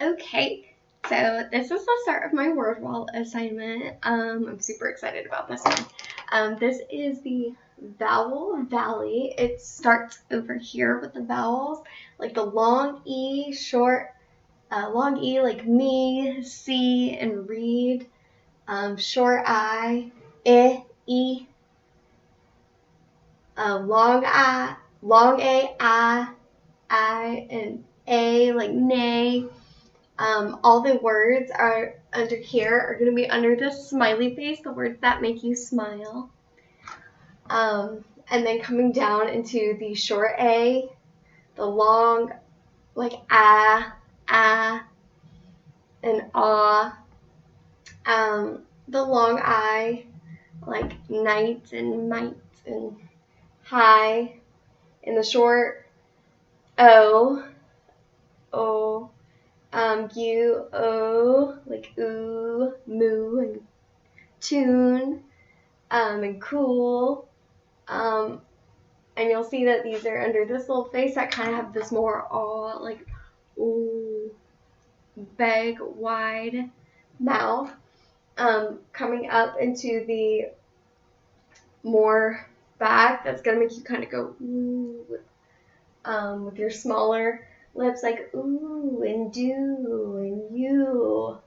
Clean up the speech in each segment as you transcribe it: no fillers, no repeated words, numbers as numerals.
Okay, so this is the start of my word wall assignment. I'm super excited about this one. This is the vowel valley. It starts over here with the vowels, like the long E, short, long E like me, see, and read. Short I, E, long I, long A, I, and A like nay. All the words are under here are going to be under this smiley face, the words that make you smile. And then coming down into the short A, the long, like and ah. The long I, like night and might and high. And the short O, U, O, like ooh, moo, and tune, and cool. And you'll see that these are under this little face that kind of have this more awe, like ooh, big, wide mouth. Coming up into the more back, that's going to make you kind of go ooh, with your smaller lips, like ooh, and do, and you.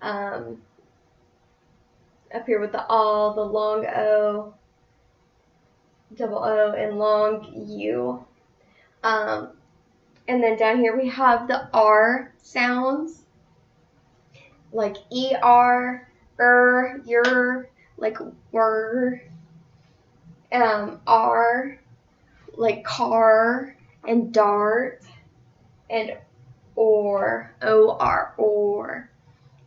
Up here with the all, the long O, double O, and long U. And then down here we have the R sounds, like ER, your, like were, R, like car, and dart, and or, or.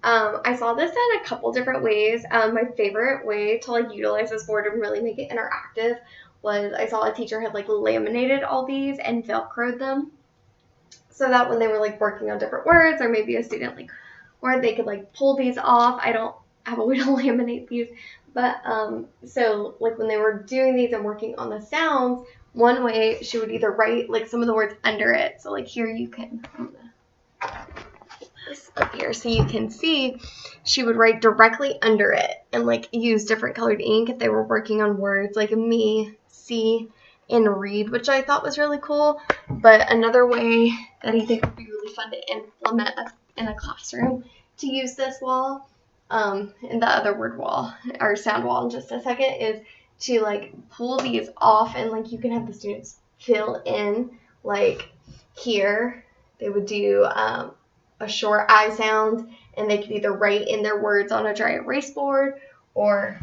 I saw this in a couple different ways. My favorite way to like utilize this board and really make it interactive was I saw a teacher had like laminated all these and Velcroed them so that when they were like working on different words, or maybe a student like word, they could like pull these off. I don't have a way to laminate these, but so like when they were doing these and working on the sounds, one way she would either write like some of the words under it. So like here you can this up here so you can see she would write directly under it and like use different colored ink if they were working on words like me, see, and read, which I thought was really cool. But another way that I think would be really fun to implement in a classroom to use this wall, and the other word wall or sound wall in just a second, is to like pull these off and like you can have the students fill in. Like here they would do a short I sound, and they could either write in their words on a dry erase board or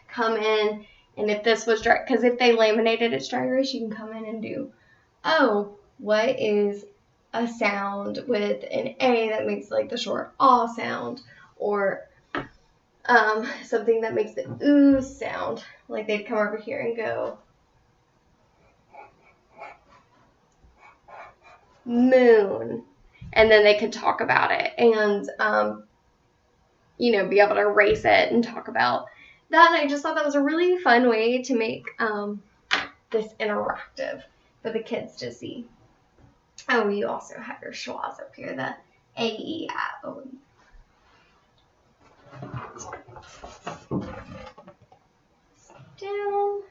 come in, and if this was dry, because if they laminated it's dry erase, you can come in and do, oh, what is a sound with an A that makes like the short ah sound, or something that makes the ooh sound. Like they'd come over here and go moon, and then they could talk about it and be able to erase it and talk about that. And I just thought that was a really fun way to make this interactive for the kids to see. Oh, you also have your schwas up here, the A, E, I, O. Down.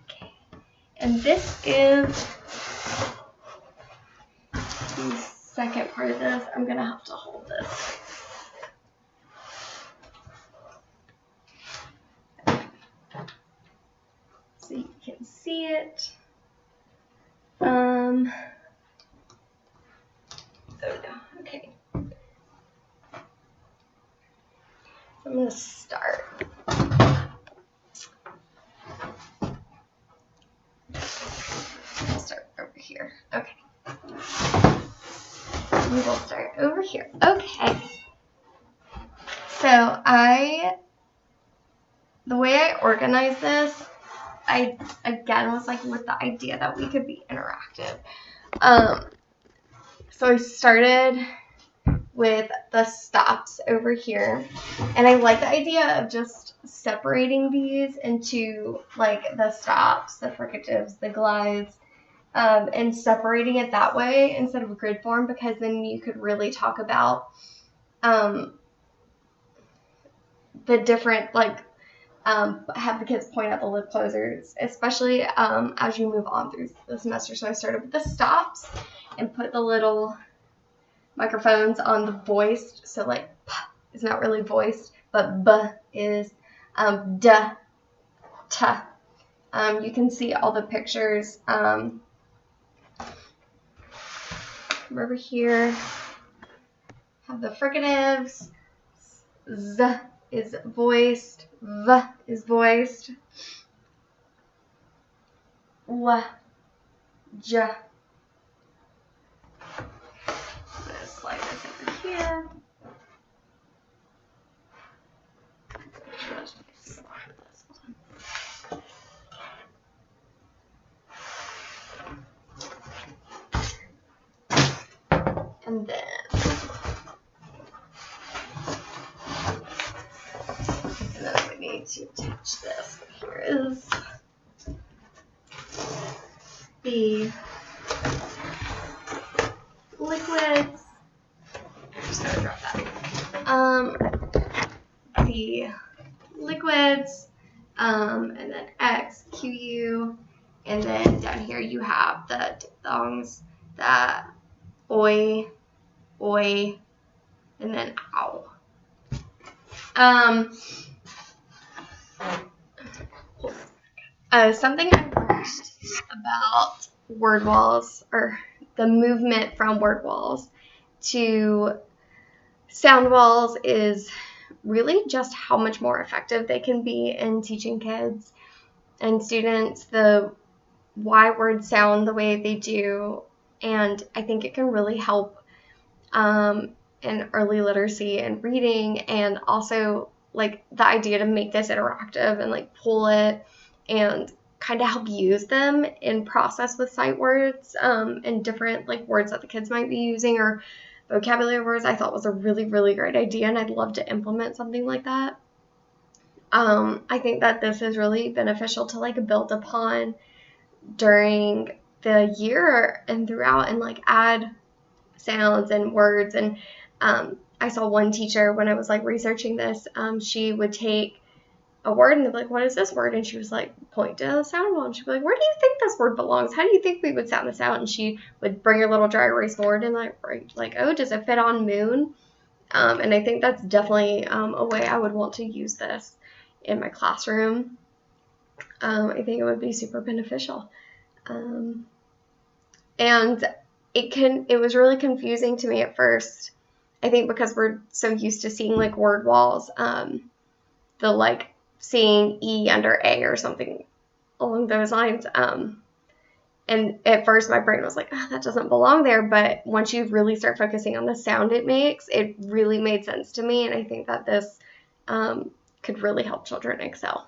Okay. And this is the second part of this. I'm going to have to hold this. So you can see it. Oh no, okay. So I'm going to start. I'll start over here. Okay. We will start over here. Okay. So the way I organized this, I again was like with the idea that we could be interactive. So I started with the stops over here, and I like the idea of just separating these into like the stops, the fricatives, the glides, and separating it that way instead of a grid form, because then you could really talk about the different, like, have the kids point out the lip closers, especially as you move on through the semester. So I started with the stops and put the little microphones on the voiced. So like p is not really voiced, but b is, d, t. You can see all the pictures over here. Have the fricatives. Z is voiced. V is voiced. L, j. I'm going to slide this over here. And then we need to attach this. Here is the liquids. I'm just gonna drop that. The liquids, and then X, Q, U, and then down here you have the diphthongs, the oi, oi, and then ow. Something I learned about word walls, or the movement from word walls to sound walls, is really just how much more effective they can be in teaching kids and students the why words sound the way they do. And I think it can really help in early literacy and reading, and also like the idea to make this interactive and like pull it and kind of help use them in process with sight words and different like words that the kids might be using, or vocabulary words. I thought was a really, really great idea, and I'd love to implement something like that. I think that this is really beneficial to like build upon during the year and throughout, and like add sounds and words. And I saw one teacher when I was like researching this, she would take a word and they'd be like, what is this word? And she was like, point to the sound wall, and she'd be like, where do you think this word belongs? How do you think we would sound this out? And she would bring her little dry erase board and write like, oh, does it fit on moon? And I think that's definitely a way I would want to use this in my classroom. I think it would be super beneficial. And it was really confusing to me at first, I think because we're so used to seeing like word walls, the like seeing E under A or something along those lines. And at first my brain was like, oh, that doesn't belong there. But once you really start focusing on the sound it makes, it really made sense to me. And I think that this could really help children excel.